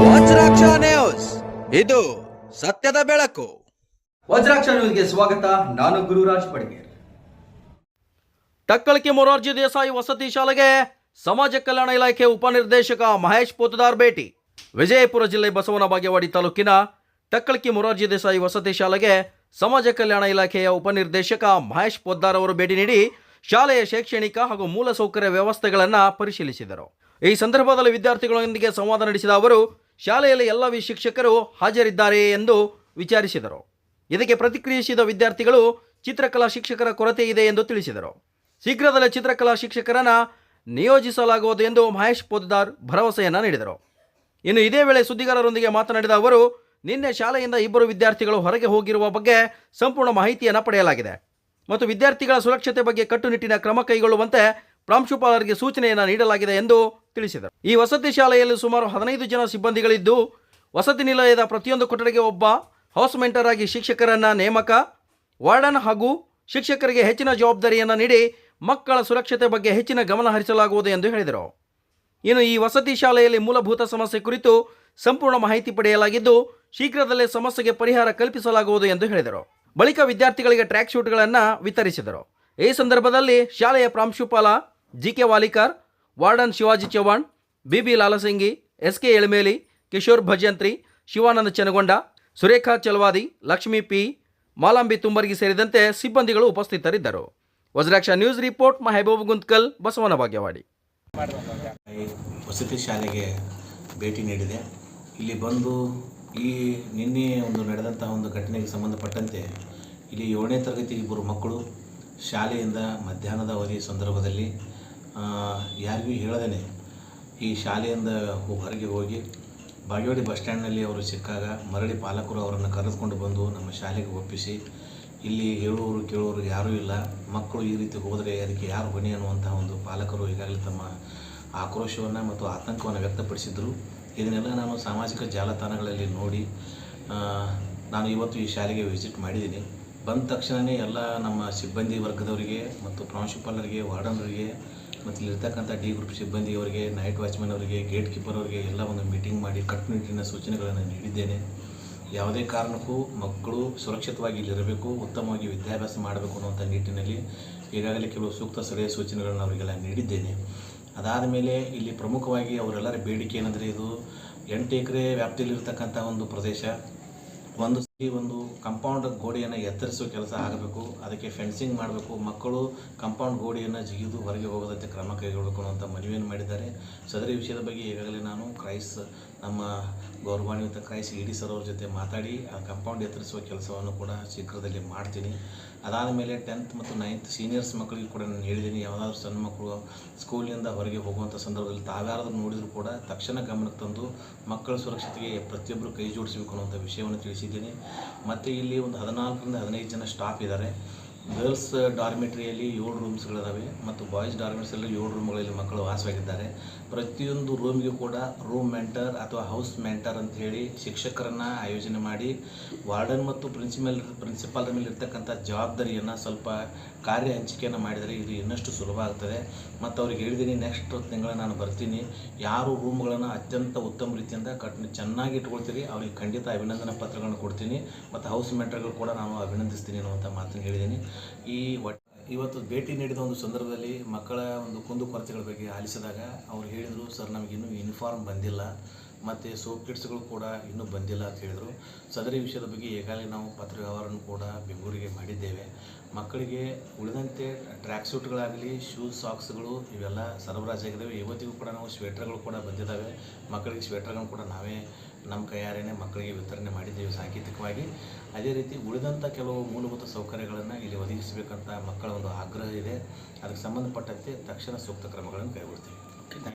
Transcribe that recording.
Vajraksha news, ಇದು ಸತ್ಯದ ಬೆಳಕು. ವಜ್ರಾಕ್ಷ ನ್ಯೂಸ್ಗೆ ಸ್ವಾಗತ. ನಾನು ಗುರುರಾಜ್ ಪಡ್ಗೇರ್. ಟಕ್ಕಳಕಿ ಮೊರಾರ್ಜಿ ದೇಸಾಯಿ ವಸತಿ ಶಾಲೆಗೆ ಸಮಾಜ ಕಲ್ಯಾಣ ಇಲಾಖೆ ಉಪನಿರ್ದೇಶಕ ಮಹೇಶ್ ಪೋತದಾರ್ ಭೇಟಿ. ವಿಜಯಪುರ ಜಿಲ್ಲೆ ಬಸವನ ಬಾಗೇವಾಡಿ ತಾಲೂಕಿನ ಟಕ್ಕಳಕಿ ಮೊರಾರ್ಜಿ ದೇಸಾಯಿ ವಸತಿ ಶಾಲೆಗೆ ಸಮಾಜ ಕಲ್ಯಾಣ ಇಲಾಖೆಯ ಉಪನಿರ್ದೇಶಕ ಮಹೇಶ್ ಪೋತದಾರ್ ಅವರು ಭೇಟಿ ನೀಡಿ ಶಾಲೆಯ ಶೈಕ್ಷಣಿಕ ಹಾಗೂ ಮೂಲಸೌಕರ್ಯ ವ್ಯವಸ್ಥೆಗಳನ್ನು ಪರಿಶೀಲಿಸಿದರು. ಈ ಸಂದರ್ಭದಲ್ಲಿ ವಿದ್ಯಾರ್ಥಿಗಳೊಂದಿಗೆ ಸಂವಾದ ನಡೆಸಿದ ಅವರು ಶಾಲೆಯಲ್ಲಿ ಎಲ್ಲ ಶಿಕ್ಷಕರು ಹಾಜರಿದ್ದಾರೆ ಎಂದು ವಿಚಾರಿಸಿದರು. ಇದಕ್ಕೆ ಪ್ರತಿಕ್ರಿಯಿಸಿದ ವಿದ್ಯಾರ್ಥಿಗಳು ಚಿತ್ರಕಲಾ ಶಿಕ್ಷಕರ ಕೊರತೆ ಇದೆ ಎಂದು ತಿಳಿಸಿದರು. ಶೀಘ್ರದಲ್ಲೇ ಚಿತ್ರಕಲಾ ಶಿಕ್ಷಕರನ್ನು ನಿಯೋಜಿಸಲಾಗುವುದು ಎಂದು ಮಹೇಶ್ ಪೋತದಾರ್ ಭರವಸೆಯನ್ನು ನೀಡಿದರು. ಇನ್ನು ಇದೇ ವೇಳೆ ಸುದ್ದಿಗಾರರೊಂದಿಗೆ ಮಾತನಾಡಿದ ಅವರು, ನಿನ್ನೆ ಶಾಲೆಯಿಂದ 2 ವಿದ್ಯಾರ್ಥಿಗಳು ಹೊರಗೆ ಹೋಗಿರುವ ಬಗ್ಗೆ ಸಂಪೂರ್ಣ ಮಾಹಿತಿಯನ್ನು ಪಡೆಯಲಾಗಿದೆ ಮತ್ತು ವಿದ್ಯಾರ್ಥಿಗಳ ಸುರಕ್ಷತೆ ಬಗ್ಗೆ ಕಟ್ಟುನಿಟ್ಟಿನ ಕ್ರಮ ಕೈಗೊಳ್ಳುವಂತೆ ಪ್ರಾಂಶುಪಾಲರಿಗೆ ಸೂಚನೆಯನ್ನು ನೀಡಲಾಗಿದೆ ಎಂದು ತಿಳಿಸಿದರು. ಈ ವಸತಿ ಶಾಲೆಯಲ್ಲಿ ಸುಮಾರು 15 ಜನ ಸಿಬ್ಬಂದಿಗಳಿದ್ದು, ವಸತಿ ನಿಲಯದ ಪ್ರತಿಯೊಂದು ಕೊಠಡಿಗೆ ಒಬ್ಬ ಹೌಸ್ ಮೆಂಟರ್ ಆಗಿ ಶಿಕ್ಷಕರನ್ನು ನೇಮಕ, ವಾರ್ಡನ್ ಹಾಗೂ ಶಿಕ್ಷಕರಿಗೆ ಹೆಚ್ಚಿನ ಜವಾಬ್ದಾರಿಯನ್ನು ನೀಡಿ ಮಕ್ಕಳ ಸುರಕ್ಷತೆ ಬಗ್ಗೆ ಹೆಚ್ಚಿನ ಗಮನ ಹರಿಸಲಾಗುವುದು ಎಂದು ಹೇಳಿದರು. ಇನ್ನು ಈ ವಸತಿ ಶಾಲೆಯಲ್ಲಿ ಮೂಲಭೂತ ಸಮಸ್ಯೆ ಕುರಿತು ಸಂಪೂರ್ಣ ಮಾಹಿತಿ ಪಡೆಯಲಾಗಿದ್ದು, ಶೀಘ್ರದಲ್ಲೇ ಸಮಸ್ಯೆಗೆ ಪರಿಹಾರ ಕಲ್ಪಿಸಲಾಗುವುದು ಎಂದು ಹೇಳಿದರು. ಬಳಿಕ ವಿದ್ಯಾರ್ಥಿಗಳಿಗೆ ಟ್ರ್ಯಾಕ್ ಶೂಟ್ಗಳನ್ನು ವಿತರಿಸಿದರು. ಈ ಸಂದರ್ಭದಲ್ಲಿ ಶಾಲೆಯ ಪ್ರಾಂಶುಪಾಲ GK Valikar, warden Shivaji Chauhan, BB Lalasingi, SK Elameli, Kishore Bhajantri, Shivananda Chanagonda, Surekha Chalavadi, Lakshmi P, Malambi Tumbargi ಸೇರಿದಂತೆ ಸಿಬ್ಬಂದಿಗಳು ಉಪಸ್ಥಿತರಿದ್ದರು. Vajraksha news report, Mehaboob Guntkal, Basavana Bagewadi. ವಸತಿ ಶಾಲೆಗೆ ಭೇಟಿ ನೀಡಿದೆ. ಇಲ್ಲಿ ಬಂದು ನಿನ್ನೆ ನಡೆದಂತಹ ಒಂದು ಘಟನೆಗೆ ಸಂಬಂಧಪಟ್ಟಂತೆ ಇಲ್ಲಿ 7ನೇ ತರಗತಿ 2 ಮಕ್ಕಳು ಶಾಲೆಯಿಂದ ಮಧ್ಯಾಹ್ನದ ಅವಧಿ ಸಂದರ್ಭದಲ್ಲಿ ಯಾರಿಗೂ ಹೇಳದೇ ಈ ಶಾಲೆಯಿಂದ ಹೊರಗೆ ಹೋಗಿ ಬಾಗೇವಾಡಿ ಬಸ್ ಸ್ಟ್ಯಾಂಡ್ನಲ್ಲಿ ಅವರು ಸಿಕ್ಕಾಗ ಮರಳಿ ಪಾಲಕರು ಅವರನ್ನು ಕರೆದುಕೊಂಡು ಬಂದು ನಮ್ಮ ಶಾಲೆಗೆ ಒಪ್ಪಿಸಿ, ಇಲ್ಲಿ ಹೇಳುವವರು ಕೇಳುವವರು ಯಾರೂ ಇಲ್ಲ, ಮಕ್ಕಳು ಈ ರೀತಿ ಹೋದರೆ ಅದಕ್ಕೆ ಯಾರು ಹೊಣೆ ಅನ್ನುವಂತಹ ಒಂದು ಪಾಲಕರು ಈಗಾಗಲೇ ತಮ್ಮ ಆಕ್ರೋಶವನ್ನು ಮತ್ತು ಆತಂಕವನ್ನು ವ್ಯಕ್ತಪಡಿಸಿದರು. ಇದನ್ನೆಲ್ಲ ನಾನು ಸಾಮಾಜಿಕ ಜಾಲತಾಣಗಳಲ್ಲಿ ನೋಡಿ ನಾನು ಇವತ್ತು ಈ ಶಾಲೆಗೆ ವಿಸಿಟ್ ಮಾಡಿದ್ದೀನಿ. ಬಂದ ತಕ್ಷಣವೇ ಎಲ್ಲ ನಮ್ಮ ಸಿಬ್ಬಂದಿ ವರ್ಗದವರಿಗೆ ಮತ್ತು ಪ್ರಾಂಶುಪಾಲರಿಗೆ, ವಾರ್ಡನ್ರಿಗೆ ಮತ್ತು ಇಲ್ಲಿರ್ತಕ್ಕಂಥ ಡಿ ಗ್ರೂಪ್ ಸಿಬ್ಬಂದಿಯವರಿಗೆ, ನೈಟ್ ವಾಚ್ಮನ್ ಅವರಿಗೆ, ಗೇಟ್ ಕೀಪರ್ ಅವರಿಗೆ ಎಲ್ಲ ಒಂದು ಮೀಟಿಂಗ್ ಮಾಡಿ ಕಟ್ಟುನಿಟ್ಟಿನ ಸೂಚನೆಗಳನ್ನು ನೀಡಿದ್ದೇನೆ. ಯಾವುದೇ ಕಾರಣಕ್ಕೂ ಮಕ್ಕಳು ಸುರಕ್ಷಿತವಾಗಿ ಇಲ್ಲಿರಬೇಕು, ಉತ್ತಮವಾಗಿ ವಿದ್ಯಾಭ್ಯಾಸ ಮಾಡಬೇಕು ಅನ್ನುವಂಥ ನಿಟ್ಟಿನಲ್ಲಿ ಈಗಾಗಲೇ ಕೆಲವು ಸೂಕ್ತ ಸಲಹೆ ಸೂಚನೆಗಳನ್ನು ಅವರಿಗೆಲ್ಲ ನೀಡಿದ್ದೇನೆ. ಅದಾದ ಮೇಲೆ ಇಲ್ಲಿ ಪ್ರಮುಖವಾಗಿ ಅವರೆಲ್ಲರ ಬೇಡಿಕೆ ಏನಂದರೆ, ಇದು 8 ಎಕರೆ ವ್ಯಾಪ್ತಿಯಲ್ಲಿರ್ತಕ್ಕಂಥ ಒಂದು ಪ್ರದೇಶ, ಒಂದು ಕಂಪೌಂಡ್ ಗೋಡೆಯನ್ನು ಎತ್ತರಿಸುವ ಕೆಲಸ ಆಗಬೇಕು, ಅದಕ್ಕೆ ಫೆನ್ಸಿಂಗ್ ಮಾಡಬೇಕು, ಮಕ್ಕಳು ಕಂಪೌಂಡ್ ಗೋಡೆಯನ್ನು ಜಿಗಿದು ಹೊರಗೆ ಹೋಗೋದಂತೆ ಕ್ರಮ ಕೈಗೊಳ್ಳಬೇಕು ಅನ್ನುವಂಥ ಮನವಿಯನ್ನು ಮಾಡಿದ್ದಾರೆ. ಸದರಿ ವಿಷಯದ ಬಗ್ಗೆ ಈಗಾಗಲೇ ನಾನು ನಮ್ಮ ಗೌರವಾನ್ವಿತ ಕ್ರೈಸ್ ಇ ಡಿ ಸರ್ ಅವ್ರ ಜೊತೆ ಮಾತಾಡಿ ಆ ಕಂಪೌಂಡ್ ಎತ್ತರಿಸುವ ಕೆಲಸವನ್ನು ಕೂಡ ಶೀಘ್ರದಲ್ಲಿ ಮಾಡ್ತೀನಿ. ಅದಾದ ಮೇಲೆ 10th ಮತ್ತು 9th ಸೀನಿಯರ್ಸ್ ಮಕ್ಕಳಿಗೆ ಕೂಡ ನಾನು ಹೇಳಿದ್ದೀನಿ, ಯಾವುದಾದ್ರೂ ಸಣ್ಣ ಮಕ್ಕಳು ಸ್ಕೂಲಿನಿಂದ ಹೊರಗೆ ಹೋಗುವಂಥ ಸಂದರ್ಭದಲ್ಲಿ ತಾವ್ಯಾರಾದ್ರೂ ನೋಡಿದರೂ ಕೂಡ ತಕ್ಷಣ ಗಮನಕ್ಕೆ ತಂದು ಮಕ್ಕಳ ಸುರಕ್ಷತೆಗೆ ಪ್ರತಿಯೊಬ್ಬರು ಕೈ ಜೋಡಿಸಬೇಕು ಅನ್ನುವಂಥ ವಿಷಯವನ್ನು ತಿಳಿಸಿದ್ದೀನಿ. ಮತ್ತು ಇಲ್ಲಿ ಒಂದು 14ರಿಂದ 15 ಜನ ಸ್ಟಾಫ್ ಇದ್ದಾರೆ. ಗರ್ಲ್ಸ್ ಡಾರ್ಮೆಟ್ರಿಯಲ್ಲಿ 7 ರೂಮ್ಸ್ಗಳಿದ್ದಾವೆ ಮತ್ತು ಬಾಯ್ಸ್ ಡಾರ್ಮೆಟ್ರಿಯಲ್ಲಿ 7 ರೂಮ್ಗಳಲ್ಲಿ ಮಕ್ಕಳು ವಾಸವಾಗಿದ್ದಾರೆ. ಪ್ರತಿಯೊಂದು ರೂಮ್ಗೆ ಕೂಡ ರೂಮ್ ಮೆಂಟರ್ ಅಥವಾ ಹೌಸ್ ಮೆಂಟರ್ ಅಂತ ಹೇಳಿ ಶಿಕ್ಷಕರನ್ನು ಆಯೋಜನೆ ಮಾಡಿ ವಾರ್ಡನ್ ಮತ್ತು ಪ್ರಿನ್ಸಿಪಾಲರ ಮೇಲೆ ಇರ್ತಕ್ಕಂಥ ಜವಾಬ್ದಾರಿಯನ್ನು ಸ್ವಲ್ಪ ಕಾರ್ಯ ಹಂಚಿಕೆಯನ್ನು ಮಾಡಿದರೆ ಇದು ಇನ್ನಷ್ಟು ಸುಲಭ ಆಗ್ತದೆ. ಮತ್ತು ಅವ್ರಿಗೆ ಹೇಳಿದ್ದೀನಿ, ನೆಕ್ಸ್ಟ್ ತಿಂಗಳ ನಾನು ಬರ್ತೀನಿ, ಯಾರು ರೂಮ್ಗಳನ್ನು ಅತ್ಯಂತ ಉತ್ತಮ ರೀತಿಯಿಂದ ಚೆನ್ನಾಗಿ ಇಟ್ಕೊಳ್ತೀರಿ ಅವ್ರಿಗೆ ಖಂಡಿತ ಅಭಿನಂದನಾ ಪತ್ರಗಳನ್ನು ಕೊಡ್ತೀನಿ ಮತ್ತು ಹೌಸ್ ಮೆಂಟರ್ಗಳು ಕೂಡ ನಾನು ಅಭಿನಂದಿಸ್ತೀನಿ ಅನ್ನುವಂಥ ಮಾತನ್ನು ಹೇಳಿದ್ದೀನಿ. ಇವತ್ತು ಭೇಟಿ ನೀಡಿದ ಒಂದು ಸಂದರ್ಭದಲ್ಲಿ ಮಕ್ಕಳ ಒಂದು ಕುಂದುಕೊರತೆಗಳ ಬಗ್ಗೆ ಆಲಿಸಿದಾಗ ಅವ್ರು ಹೇಳಿದರು, ಸರ್ ನಮಗಿನ್ನೂ ಯೂನಿಫಾರ್ಮ್ ಬಂದಿಲ್ಲ ಮತ್ತು ಸೋಪ್ ಕಿಟ್ಸ್ಗಳು ಕೂಡ ಇನ್ನೂ ಬಂದಿಲ್ಲ ಅಂತ ಹೇಳಿದರು. ಸದರಿ ವಿಷಯದ ಬಗ್ಗೆ ಈಗಾಗಲೇ ನಾವು ಪತ್ರ ವ್ಯವಹಾರವನ್ನು ಕೂಡ ಬೆಂಗಳೂರಿಗೆ ಮಾಡಿದ್ದೇವೆ. ಮಕ್ಕಳಿಗೆ ಉಳಿದಂತೆ ಟ್ರ್ಯಾಕ್ ಸೂಟ್ಗಳಾಗಲಿ, ಶೂಸ್, ಸಾಕ್ಸ್ಗಳು ಇವೆಲ್ಲ ಸರಬರಾಜಾಗಿದ್ದಾವೆ. ಇವತ್ತಿಗೂ ಕೂಡ ನಾವು ಸ್ವೆಟರ್ಗಳು ಕೂಡ ಬಂದಿದ್ದಾವೆ. ಮಕ್ಕಳಿಗೆ ಸ್ವೆಟರ್ಗಳನ್ನು ಕೂಡ ನಾವೇ ನಮ್ಮ ಕೈಯಾರೇನೆ ಮಕ್ಕಳಿಗೆ ವಿತರಣೆ ಮಾಡಿದ್ದೇವೆ ಸಾಂಕೇತಿಕವಾಗಿ. ಅದೇ ರೀತಿ ಉಳಿದಂಥ ಕೆಲವು ಮೂಲಭೂತ ಸೌಕರ್ಯಗಳನ್ನು ಇಲ್ಲಿ ಒದಗಿಸಬೇಕಂತ ಮಕ್ಕಳ ಒಂದು ಆಗ್ರಹ ಇದೆ. ಅದಕ್ಕೆ ಸಂಬಂಧಪಟ್ಟಂತೆ ತಕ್ಷಣ ಸೂಕ್ತ ಕ್ರಮಗಳನ್ನು ಕೈಗೊಳ್ತೀವಿ.